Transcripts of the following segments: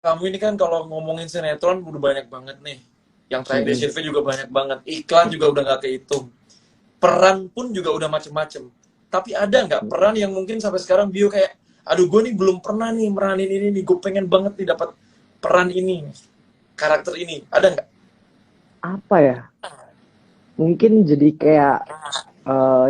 kamu ini kan kalau ngomongin sinetron udah banyak banget nih. Yang tayang di Mm-mm. SCTV juga banyak banget. Iklan juga udah nggak kehitung. Peran pun juga udah macem-macem. Tapi ada nggak peran yang mungkin sampai sekarang Bio kayak, aduh gue nih belum pernah nih meranin ini nih, gue pengen banget nih dapat peran ini, karakter ini. Ada nggak? Apa ya? Mungkin eh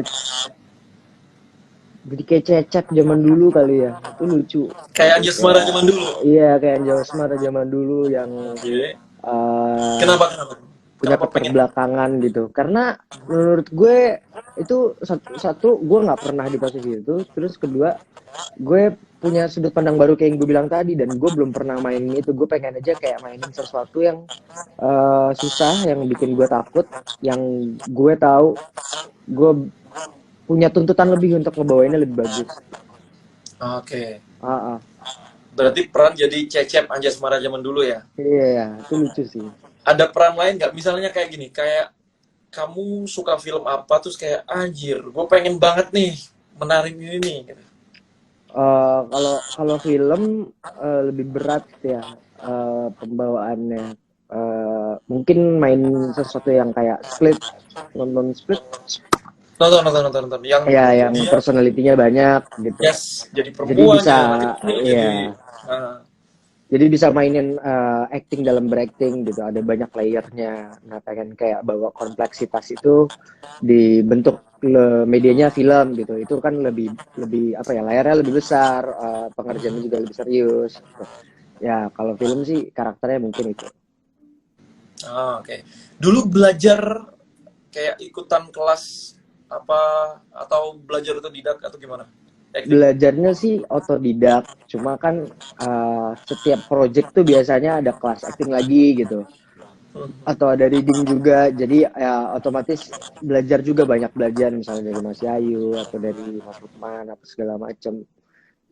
jadi kayak Cecep zaman dulu kali ya. Itu lucu. Kayak Anjasmara Kayak zaman dulu. iya kayak Anjasmar zaman dulu yang Oke. eh Kenapa kenapa? punya Kenapa pengen? keterbelakangan gitu. Karena menurut gue itu satu gue nggak pernah di posisi itu. Terus kedua gue punya sudut pandang baru kayak yang gue bilang tadi dan gue belum pernah mainin itu. Gue pengen aja kayak mainin sesuatu yang susah, yang bikin gue takut, yang gue tahu gue punya tuntutan lebih untuk ngebawainnya lebih bagus. Oke. Ah, ah. Berarti peran jadi Cecep Anjasmara zaman dulu ya. Iya, itu lucu sih. Ada peran lain nggak? Misalnya kayak gini, kayak kamu suka film apa terus kayak anjir, gue pengen banget nih menarik ini nih. Gitu. Kalau kalau film lebih berat ya pembawaannya. Mungkin main sesuatu yang kayak Split, nonton Split, Nonton, nonton, nonton, nonton. Yang ya yang dia, personalitinya banyak gitu. yes, jadi Jadi perempuan, bisa, jadi anak kecil, jadi ya, uh, jadi bisa mainin acting dalam berakting gitu. Ada banyak layernya. Nah, pengen kayak bawa kompleksitas itu dibentuk medianya film gitu. Itu kan lebih lebih apa ya? Layarnya lebih besar, pengerjaannya juga lebih serius. Gitu. Ya, kalau film sih karakternya mungkin itu. oke. Okay. Dulu belajar kayak ikutan kelas apa atau belajar otodidak atau gimana? Acting. Belajarnya sih otodidak, cuma kan setiap project tuh biasanya ada kelas acting lagi gitu. Hmm. Atau ada reading juga, jadi ya otomatis belajar juga, banyak belajar misalnya dari Mas Yayu atau dari Mas Lukman apa segala macem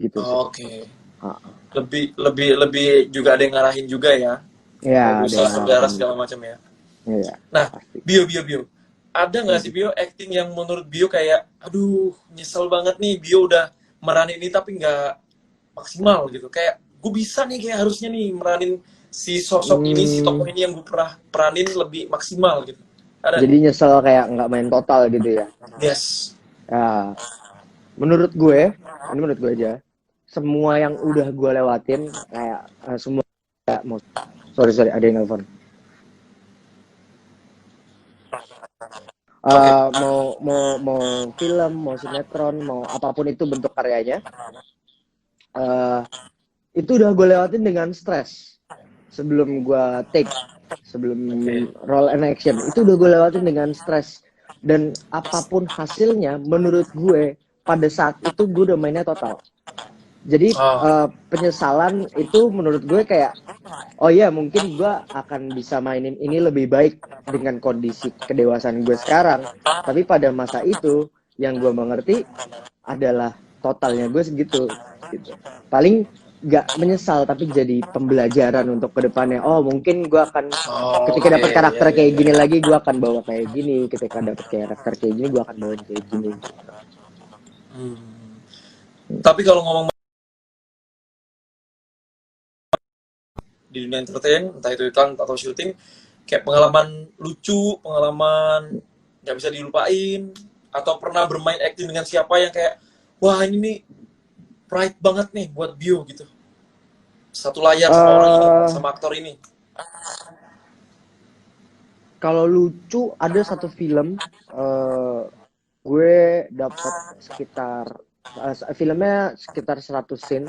gitu sih. Oke. Okay. Ah, Lebih juga ada yang ngarahin juga ya. ya Bagus ada salah yang saudara ngarahin segala juga macam ya. ya Nah, pasti. Bio. Ada nggak sih Bio acting yang menurut Bio kayak, aduh, nyesel banget nih Bio udah meranin ini tapi nggak maksimal gitu. Kayak, gue bisa nih kayak harusnya nih meranin si sosok ini, si tokoh Hmm, ini yang gue pernah peranin lebih maksimal gitu. Ada jadi nggak? nyesel kayak nggak main total gitu ya. Yes. Ya, menurut gue, ini menurut gue aja, semua yang udah gue lewatin kayak semua kayak, sorry ada yang nelfon. Oke. Okay. Mau film, mau sinetron, mau apapun itu bentuk karyanya, eh itu udah gue lewatin dengan stres sebelum gue take, sebelum Okay. roll and action itu udah gue lewatin dengan stres, dan apapun hasilnya menurut gue pada saat itu gue udah mainnya total. Jadi Oh, penyesalan itu menurut gue kayak, oh iya mungkin gue akan bisa mainin ini lebih baik dengan kondisi kedewasaan gue sekarang, tapi pada masa itu yang gue mengerti adalah totalnya gue segitu gitu. Paling nggak menyesal tapi jadi pembelajaran untuk kedepannya. Oh mungkin gue akan oke, ketika dapat okay. Ya, karakter ya, kayak ya, gini ya. lagi gue akan bawa kayak gini. Ketika dapat karakter kayak gini gue akan bawain kayak gini. Gitu. Hmm. Tapi kalau ngomong di dunia entertain, entah itu iklan atau syuting, kayak pengalaman lucu, pengalaman nggak bisa dilupain, atau pernah bermain acting dengan siapa yang kayak, wah ini nih pride banget nih buat Bio gitu. Satu layar sama orang ini, Uh, sama aktor ini. Kalau lucu ada satu film gue dapat sekitar filmnya sekitar 100 scene,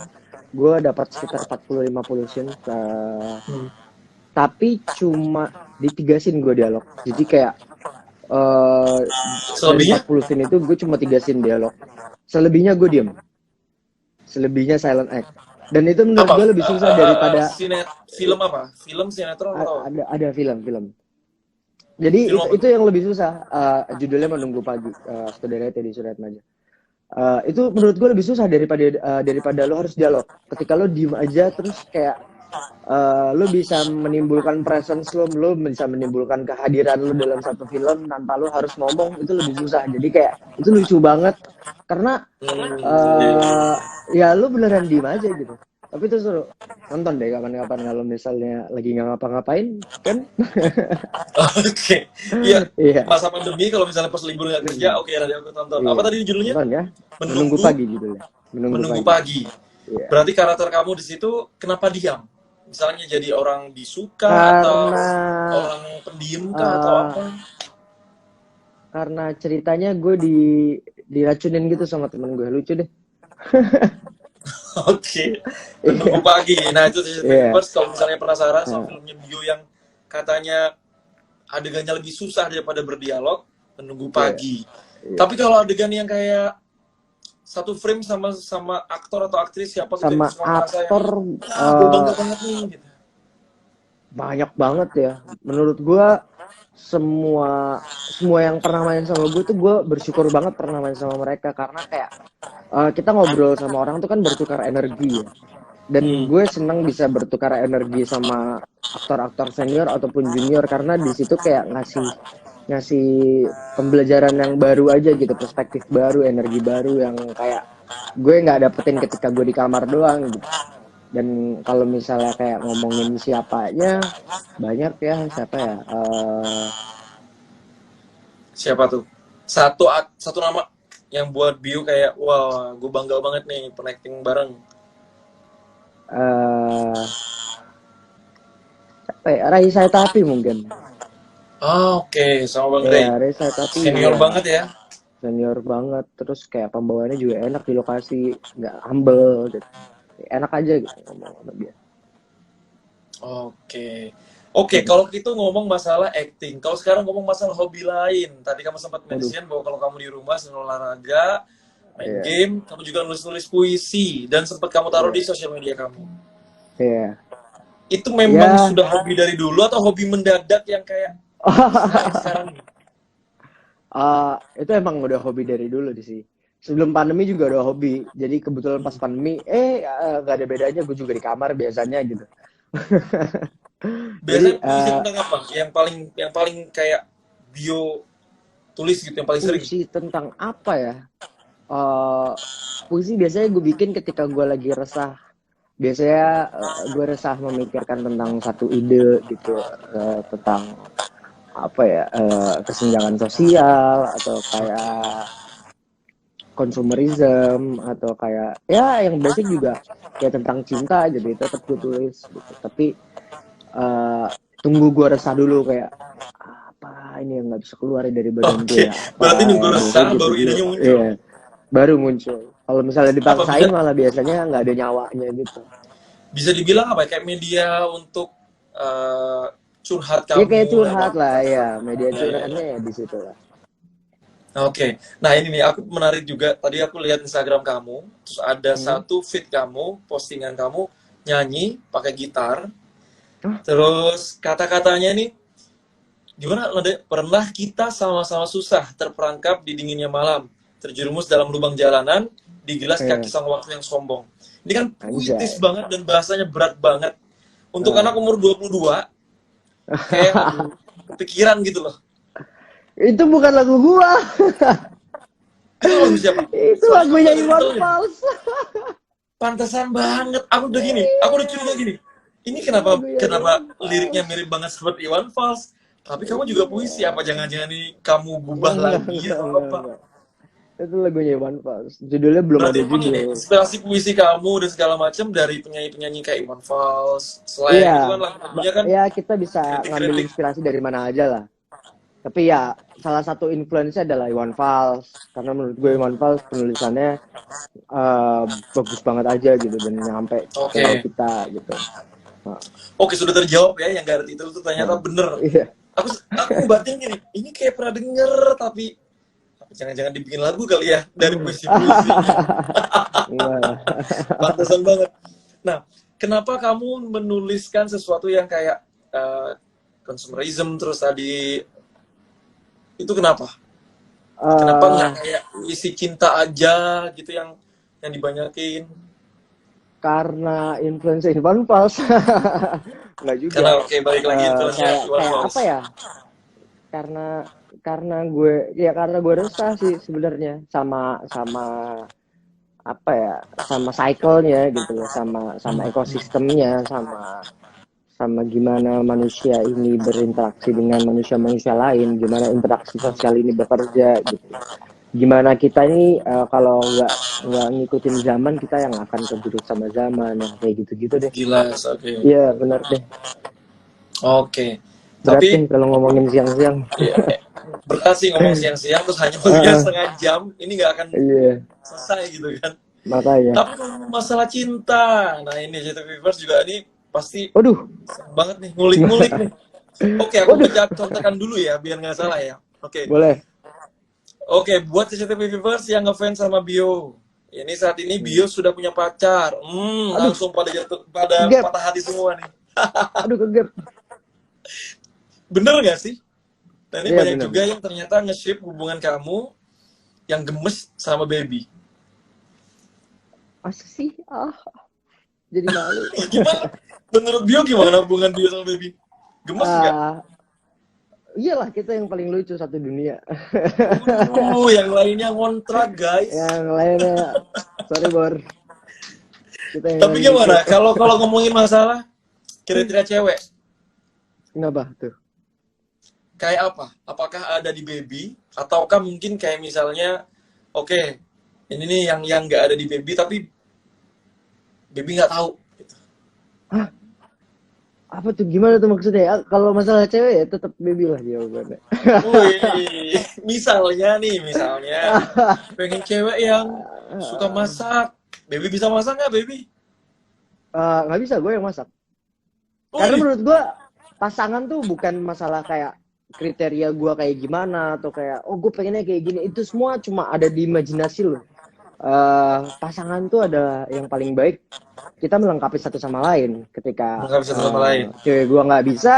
gue dapat sekitar 40-50 scene, Hmm. tapi cuma di 3 scene gue dialog. Jadi kayak eh dari Selebihnya 40 scene itu gue cuma 3 scene dialog. Selebihnya gue diem. Selebihnya silent act. Dan itu menurut apa? gue lebih susah daripada Film apa? Film sinetron atau apa? ada film-film. Jadi Film apa itu tuh? yang lebih susah. Judulnya Menunggu Pagi, Saudara Teddy Suratmaja. Itu menurut gue lebih susah daripada lo harus dialog. Ketika lo diem aja terus kayak lo bisa menimbulkan presence lo bisa menimbulkan kehadiran lo dalam satu film tanpa lo harus ngomong, itu lebih susah. Jadi kayak itu lucu banget karena Hmm, iya, iya, iya. ya lo beneran diem aja gitu. Tapi itu seru. Nonton deh kapan-kapan kalau misalnya lagi nggak ngapa-ngapain, kan? Oke, iya. Iya. Masa pandemi kalau misalnya pas libur nggak kerja, Hmm. oke nanti aku tonton. Apa Iya. tadi judulnya? Nonton ya. Menunggu Menunggu pagi judulnya. Menunggu Menunggu pagi. pagi. Iya. Berarti karakter kamu di situ kenapa diam? Misalnya jadi orang disuka atau Karena orang pendiam kah atau eh apa? karena ceritanya gue diracunin gitu sama temen gue. Lucu deh. Oke, Menunggu Iya. pagi. Nah itu Iya. Universe kalau misalnya penasaran sama Nah, filmnya Bio yang katanya adegannya lebih susah daripada berdialog, Menunggu iya. pagi. Iya. Tapi kalau adegan yang kayak satu frame sama sama aktor atau aktris siapa gitu yang Sama suka ngerasa yang aktor ah gue bangga banget nih gitu. banyak banget ya. Menurut gue semua semua yang pernah main sama gue tuh gue bersyukur banget pernah main sama mereka karena kayak kita ngobrol sama orang tuh kan bertukar energi ya. Dan Hmm. gue senang bisa bertukar energi sama aktor-aktor senior ataupun junior karena di situ kayak ngasih ngasih pembelajaran yang baru aja gitu, perspektif baru, energi baru yang kayak gue nggak dapetin ketika gue di kamar doang gitu. Dan kalau misalnya kayak ngomongin siapanya, banyak ya siapa ya? Siapa tuh? Satu nama yang buat Bio kayak wah gue bangga banget nih penacting bareng. Eh, Siapa ya? Raisa Tapi mungkin. Ah, oke, sama Bang Ray. Ya, Raisa Tapi Senior ya banget ya. senior banget. Terus kayak pembawaannya juga enak di lokasi, nggak humble gitu. Enak aja gitu ngomong sama dia. Oke. Oke, kalau gitu ngomong masalah acting. Kalau sekarang ngomong masalah hobi lain. Tadi kamu sempat Waduh, mention bahwa kalau kamu di rumah sering olahraga, main iya, game, kamu juga nulis-nulis puisi dan sempat kamu taruh di iya, sosial media kamu. iya. Itu memang Ya, sudah hobi dari dulu atau hobi mendadak yang kayak naik sekarang nih? itu emang udah hobi dari dulu sih. Sebelum pandemi juga udah hobi. Jadi kebetulan pas pandemi, nggak ada bedanya. Gue juga di kamar biasanya gitu. Jadi Biasanya puisi tentang apa? Yang paling kayak Bio tulis gitu yang paling sering. puisi tentang apa ya? eh Puisi biasanya gue bikin ketika gue lagi resah. Biasanya gue resah memikirkan tentang satu ide gitu, tentang apa ya, kesenjangan sosial atau kayak consumerism atau kayak ya yang basic juga kayak tentang cinta jadi tetap gue tulis gitu. Tapi eh tunggu gue resah dulu kayak apa ini yang nggak bisa keluar dari badan gue Oke, ya berarti apa nunggu ya biasanya resah gitu baru dulu. idenya muncul. Iya, baru muncul. Kalau misalnya Apa bisa dipaksain malah biasanya nggak ada nyawanya gitu. bisa dibilang apa ya? Kayak media untuk eh, curhat Ya kayak kamu lewat curhat lah ya, media ya, ya, ya. curhatnya ya di situ lah. Oke, nah ini nih aku menarik juga. Tadi aku lihat Instagram kamu, terus ada Hmm. satu feed kamu, postingan kamu nyanyi pakai gitar, Oh, terus kata-katanya nih gimana? Pernah kita sama-sama susah terperangkap di dinginnya malam, terjerumus dalam lubang jalanan, digilas kaki iya, sang waktu yang sombong. Ini kan puitis anjay. banget dan bahasanya berat banget. Untuk anak Nah, umur 22, kayak kepikiran gitu loh. itu bukan lagu gua, Itu lagu siapa? itu Soalnya aku lagunya agak Iwan titelnya. Fals. Pantesan banget. Aku udah curiga gini. Ini kenapa Lagunya Iwan kenapa liriknya Fals. mirip banget seperti Iwan Fals? Tapi kamu juga puisi. Iya, Apa jangan-jangan ini kamu gubah lagi enggak, atau apa? enggak. Itu lagunya Iwan Fals. Judulnya belum Berarti ada emang ini judul. inspirasi puisi kamu dan segala macam dari penyanyi-penyanyi kayak Iwan Fals, Iya, Slank itu kan lagu-lagunya kan ya kita bisa ngambil kritik-kritik. inspirasi dari mana aja lah. Tapi ya salah satu influence adalah Iwan Fals karena menurut gue Iwan Fals penulisannya eh, bagus banget aja gitu dan nyampe ke Oke. kita gitu. Nah, Oke, sudah terjawab ya yang Gareth itu tuh ternyata nah, bener. iya. Aku ngebatin gini, ini kayak pernah denger tapi jangan-jangan dibikin lagu kali ya dari puisi-puisinya. Enggak lah. Pantesan banget. Nah, kenapa kamu menuliskan sesuatu yang kayak consumerism terus tadi itu kenapa? Kenapa nggak Eh, kayak isi cinta aja gitu yang dibanyakin? karena influence Iwan Fals. Enggak juga. Karena oke balik lagi influence-nya Kayak Iwan kayak Fals. apa ya? Karena karena gue resah sih sebenarnya sama sama apa ya, sama cycle-nya gitu loh, sama ekosistemnya, sama gimana manusia ini berinteraksi dengan manusia-manusia lain, gimana interaksi sosial ini bekerja gitu loh. Gimana kita ini kalau nggak ngikutin zaman, kita yang akan keburu sama zaman, yang kayak gitu-gitu deh. Jelas, oke. Iya benar deh. Oke. Berat Tapi deh kalau ngomongin siang-siang. ya, berat sih ngomong siang-siang terus hanya Heeh, setengah jam, ini nggak akan iya, selesai gitu kan. makanya. Tapi kalau masalah cinta, nah ini JTV Viewers juga ini pasti Waduh, seneng banget nih, ngulik-ngulik nih. Oke, aku waduh, baca contekan dulu ya, biar nggak salah ya. Oke, boleh. oke, buat CCTV Viewers yang ngefans sama Bio, ini saat ini Bio sudah punya pacar. Aduh, Langsung pada jatuh, pada kegap, patah hati semua nih. aduh kegap. Bener nggak sih? Nah ini Iya banyak juga benar-benar. yang ternyata nge-ship hubungan kamu yang gemes sama Baby. Masa sih? Jadi malu. Gimana? Menurut Bio gimana hubungan Bio sama Baby? Gemes nggak? Ah, iyalah kita yang paling lucu satu dunia. Yang lainnya ngontrak guys. Yang lainnya, sorry Bor, kita yang Tapi paling lucu. gimana? Kalau ngomongin masalah kriteria cewek, Kenapa tuh? kayak apa? Apakah ada di Baby ataukah mungkin kayak misalnya, oke, ini nih yang nggak ada di Baby tapi Baby nggak tahu. Gitu. Hah? Apa tuh? Gimana tuh maksudnya? Kalau masalah cewek ya tetap baby lah jawabannya. Wih, misalnya pengen cewek yang suka masak. Baby bisa masak nggak, Baby? Nggak bisa, gue yang masak. Karena Wih, menurut gue pasangan tuh bukan masalah kayak kriteria gue kayak gimana atau kayak oh gue pengennya kayak gini. Itu semua cuma ada di imajinasi loh. Pasangan tuh ada yang paling baik kita melengkapi satu sama lain. Ketika nggak bisa satu sama lain. cewek gue nggak bisa,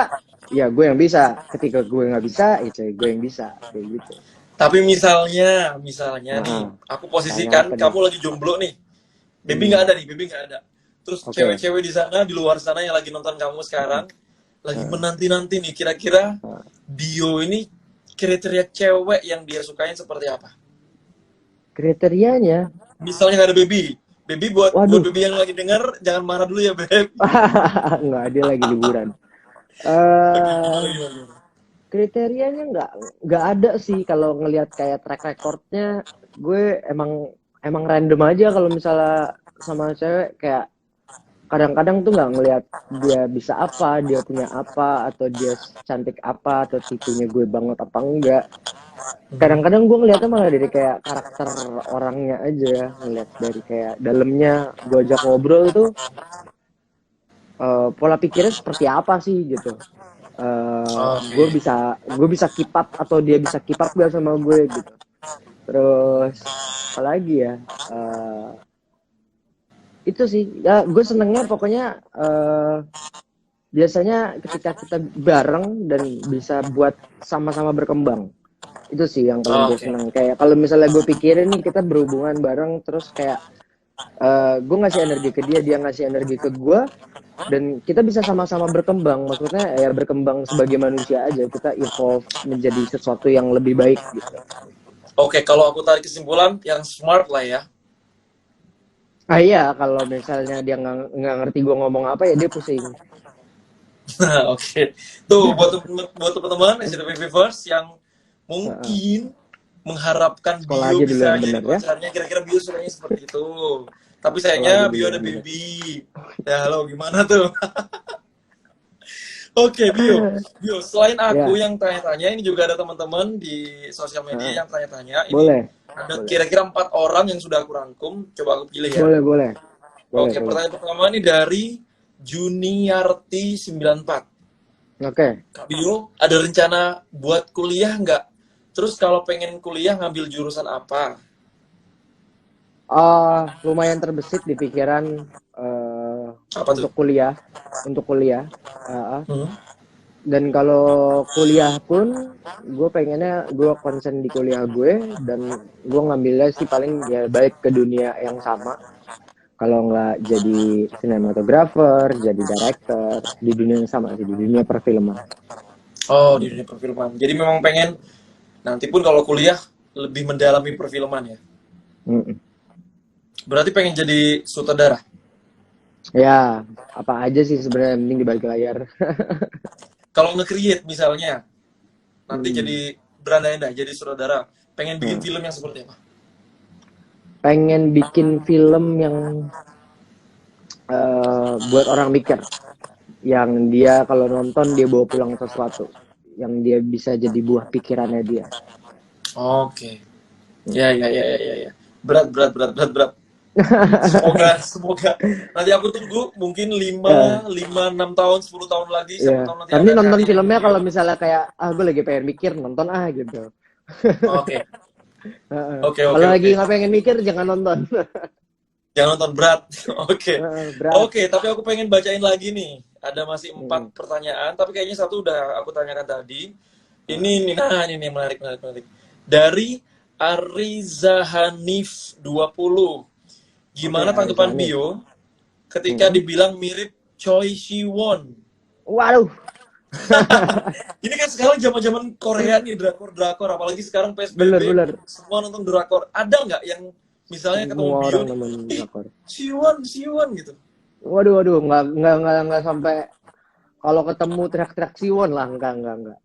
ya gue yang bisa. Ketika gue nggak bisa, ya cewek gue yang bisa, kayak gitu. Tapi misalnya nih, Nah, aku misalnya posisikan apa nih? kamu lagi jomblo nih. Baby nggak ada nih, Baby nggak ada. Terus Oke. cewek-cewek di sana, di luar sana yang lagi nonton kamu sekarang, lagi Nah, menanti-nanti nih, kira-kira nah. Bio ini kriteria cewek yang dia sukain seperti apa? Kriterianya, Misalnya nggak ada Baby. Baby buat waduh, Baby yang lagi denger, jangan marah dulu ya, Beb. nggak ada lagi liburan. Oke, eh gimana? Kriterianya nggak ada sih kalau ngelihat kayak track recordnya. Gue emang random aja kalau misalnya sama cewek, kayak kadang-kadang tuh nggak ngelihat dia bisa apa, dia punya apa, atau dia cantik apa, atau tipenya gue banget apa enggak. Kadang-kadang gue ngeliatnya malah dari kayak karakter orangnya aja, ngeliat dari kayak dalamnya. Gue ajak ngobrol tuh pola pikirnya seperti apa sih gitu. Oke. Gue bisa keep up atau dia bisa keep up gak sama gue gitu. Terus apalagi ya, itu sih ya, gue senengnya pokoknya biasanya ketika kita bareng dan bisa buat sama-sama berkembang. Itu sih yang paling gue Oke. seneng. Kayak kalau misalnya gue pikirin nih kita berhubungan bareng, terus kayak gue ngasih energi ke dia, dia ngasih energi ke gue, dan kita bisa sama-sama berkembang. Maksudnya ya berkembang sebagai manusia aja, kita evolve menjadi sesuatu yang lebih baik gitu. Oke, kalau aku tarik kesimpulan, yang smart lah ya. Iya, kalau misalnya dia nggak ngerti gue ngomong apa, ya dia pusing. Nah, oke. Tuh, buat teman-teman SCTV Viewers yang Heeh. mungkin mengharapkan Sekolah Bio aja dulu bisa yang jadi bener ya. pacarnya, kira-kira Bio sukanya seperti itu. Tapi Sekolah aja sayangnya dulu Bio ada yang bener. Baby. Ya, halo, gimana tuh? Oke, Bio, selain aku Ya, yang tanya-tanya, ini juga ada teman-teman di sosial media yang tanya-tanya. Ini boleh, ada boleh, kira-kira 4 orang yang sudah aku rangkum. Coba aku pilih ya. boleh, boleh, boleh, Oke, boleh. pertanyaan pertama ini dari Juniarti 94. Oke. Kak Bio, ada rencana buat kuliah nggak? Terus kalau pengen kuliah ngambil jurusan apa? Lumayan terbesit di pikiran Apa tuh? untuk kuliah, untuk kuliah. Uh, Hmm? dan kalau kuliah pun, gue pengennya gue konsen di kuliah gue, dan gue ngambilnya sih paling ya baik ke dunia yang sama. Kalau nggak jadi sinematografer, jadi director, di dunia yang sama sih, di dunia perfilman. Oh, di dunia perfilman. Jadi memang pengen nanti pun kalau kuliah lebih mendalami perfilman ya. Mm-mm. Berarti pengen jadi sutradara. Ya, apa aja sih sebenarnya yang penting di balik layar. Kalau nge-create misalnya, nanti Hmm. jadi berandai-andai jadi sutradara, pengen bikin Nah, film yang seperti apa? pengen bikin film yang buat orang mikir, yang dia kalau nonton dia bawa pulang sesuatu, yang dia bisa jadi buah pikirannya dia. Oke. Ya, ya, ya, ya, ya, ya. Berat, berat, berat, berat, berat. Semoga, semoga. Nanti aku tunggu mungkin Eh, 5, 6 tahun, 10 tahun lagi, siapa ya, tahu nanti tapi ada nonton karya yang filmnya Bio. kalau misalnya kayak gue lagi pengen mikir nonton gitu. Oke, oke, oke, Kalau oke. lagi nggak pengen mikir jangan nonton. Jangan nonton berat. Oke. Berat. Oke, tapi aku pengen bacain lagi nih. Ada masih Hmm. 4 pertanyaan, tapi kayaknya satu udah aku tanyakan tadi. Heeh. Ini menarik, menarik, menarik. Dari Ariza Hanif 20. Oke, Gimana Arisa tanggapan Hanif. Bio ketika Hmm. dibilang mirip Choi Siwon? Waduh, Ini kan sekarang zaman-zaman Korea nih, drakor-drakor, apalagi sekarang PSBB, bener-bener semua nonton drakor. Ada nggak yang misalnya ketemu semua Bio orang nih, nonton ih, drakor. Siwon, Siwon gitu. Waduh, waduh, nggak sampai kalau ketemu teriak-teriak Siwon lah, enggak.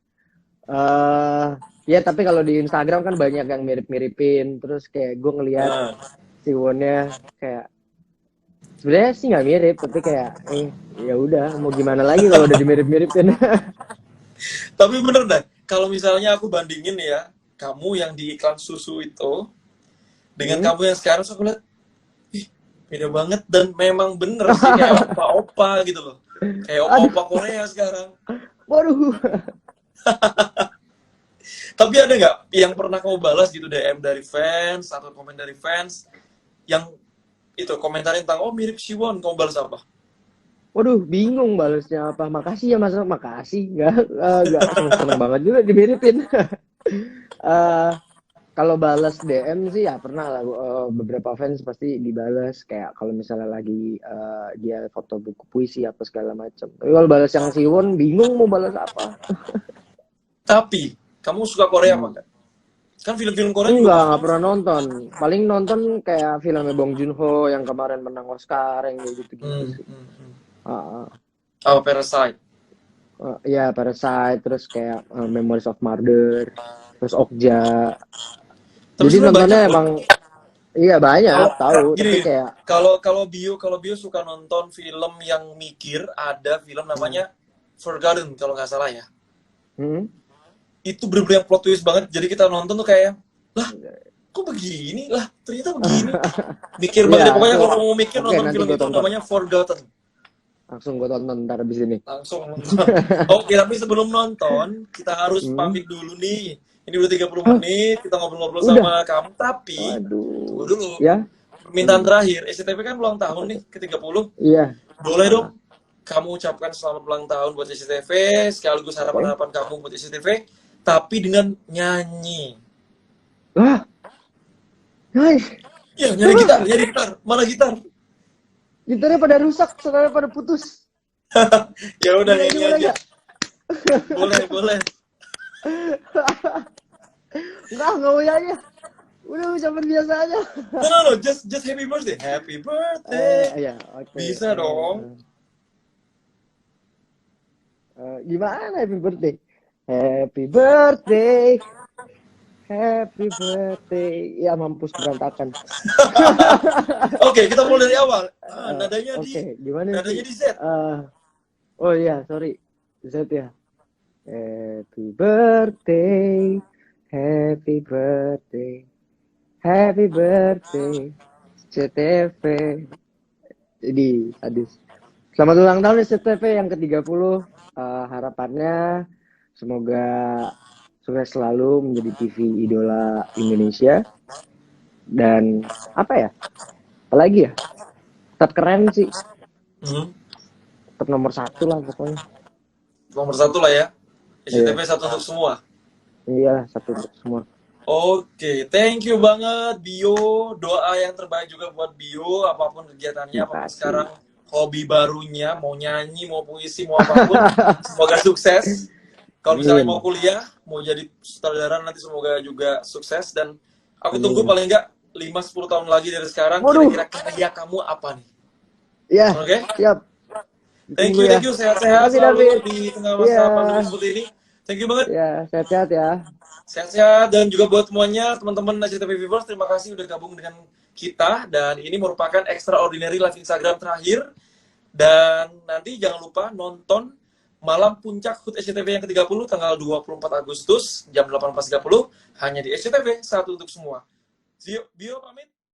eh Ya tapi kalau di Instagram kan banyak yang mirip-miripin, terus kayak gue ngelihat Nah, Siwonnya kayak sebenarnya sih nggak mirip, tapi kayak ya udah mau gimana lagi kalau udah dimirip-miripin. tapi bener dah, kalau misalnya aku bandingin ya, kamu yang di iklan susu itu dengan Hmm? kamu yang sekarang, so aku lihat, ih, beda banget dan memang bener sih kayak opa-opa gitu loh. Kayak Aduh, opa-opa Korea sekarang. waduh. Tapi ada nggak yang pernah kamu balas gitu DM dari fans atau komen dari fans yang itu komentarin tentang oh mirip Siwon, kamu balas apa? Waduh, bingung balesnya apa. Makasih ya Mas, makasih. Nggak seneng banget juga dimiripin. eh Kalau balas DM sih ya pernah lah, beberapa fans pasti dibalas kayak kalau misalnya lagi dia foto buku puisi apa segala macam. Tapi kalau balas yang Siwon bingung mau balas apa. Tapi kamu suka Korea apa Hmm. enggak? Kan film-film Korea juga Enggak bagus-bagus. pernah nonton. Paling nonton kayak filmnya Bong Joon-ho yang kemarin menang Oscar yang kayak gitu-gitu Hmm, sih. hmm, hmm. Ah, Oh, Parasite. ya Parasite, terus kayak Memories of Murder, terus Okja. Tapi Jadi sebenarnya banyak nontonnya loh. emang iya banyak Kalau tahu, tapi gini, kayak kalau Bio suka nonton film yang mikir, ada film hmm, namanya Forgotten kalau nggak salah ya. hmm, Itu bener-bener yang plot twist banget. Jadi kita nonton tuh kayak, lah kok begini? Lah ternyata begini. Mikir iya banget ya. Pokoknya itu kalau mau mikir oke nonton nanti film gue itu tonton, namanya Forgotten. langsung gue tonton ntar abis ini. Langsung nonton. Oke, tapi sebelum nonton, kita harus Hmm. pamit dulu nih. Ini udah 30 Hah, menit, kita ngobrol-ngobrol udah, sama kamu. Tapi, tunggu waduh, dulu. ya, Permintaan hmm, terakhir, SCTV kan ulang tahun nih, ke-30. iya, Boleh dong, ah, kamu ucapkan selamat ulang tahun buat SCTV, sekaligus oke, harapan-harapan kamu buat SCTV, tapi dengan nyanyi. wah, nice, Ya, nyari gitar, mana gitar? gitarnya pada rusak, setelahnya pada putus, Ya udah nyanyi nyanyi boleh aja. nggak? Boleh, boleh. Nggak mau nyanyi, udah ucapan biasa aja. No, no, no, just happy birthday. Happy birthday. Ya, oke. Bisa dong. Gimana happy birthday? Happy birthday, happy birthday. Ya mampus berantakan. Oke, kita mulai dari awal. Oke, gimana sih? Nadanya di Z. Oh iya, sorry. Z ya. Happy birthday, happy birthday, happy birthday, CTV. Jadi, sadis. Selamat ulang tahun CTV yang ke-30. Harapannya semoga sukses selalu menjadi TV idola Indonesia. Dan apa ya? Apalagi ya? Tetap keren sih. Hmm, Tetap nomor 1 lah pokoknya. nomor 1 lah ya. SCTV Iya, satu untuk semua. iya satu untuk semua. Oke, thank you banget Bio. Doa yang terbaik juga buat Bio, apapun kegiatannya, apapun Makasih. sekarang hobi barunya, mau nyanyi, mau puisi, mau apapun, semoga sukses. Kalau misalnya mau Amin. kuliah, mau jadi sutradara nanti semoga juga sukses dan aku tunggu Amin. paling enggak 5-10 tahun lagi dari sekarang, Waduh. kira-kira karya kamu apa nih? Ya, Oke? siap. Thank Ditunggu ya. you. Sehat-sehat Makasih selalu David. di tengah Iya. masa pandemi seperti ini. Thank you banget. Ya, sehat-sehat ya. Sehat-sehat, dan juga buat semuanya, teman-teman SCTV Viewers, terima kasih udah gabung dengan kita. Dan ini merupakan extraordinary live Instagram terakhir. Dan nanti jangan lupa nonton Malam Puncak HUT SCTV yang ke-30 tanggal 24 Agustus jam 18.30 hanya di SCTV, satu untuk semua. Bio pamit.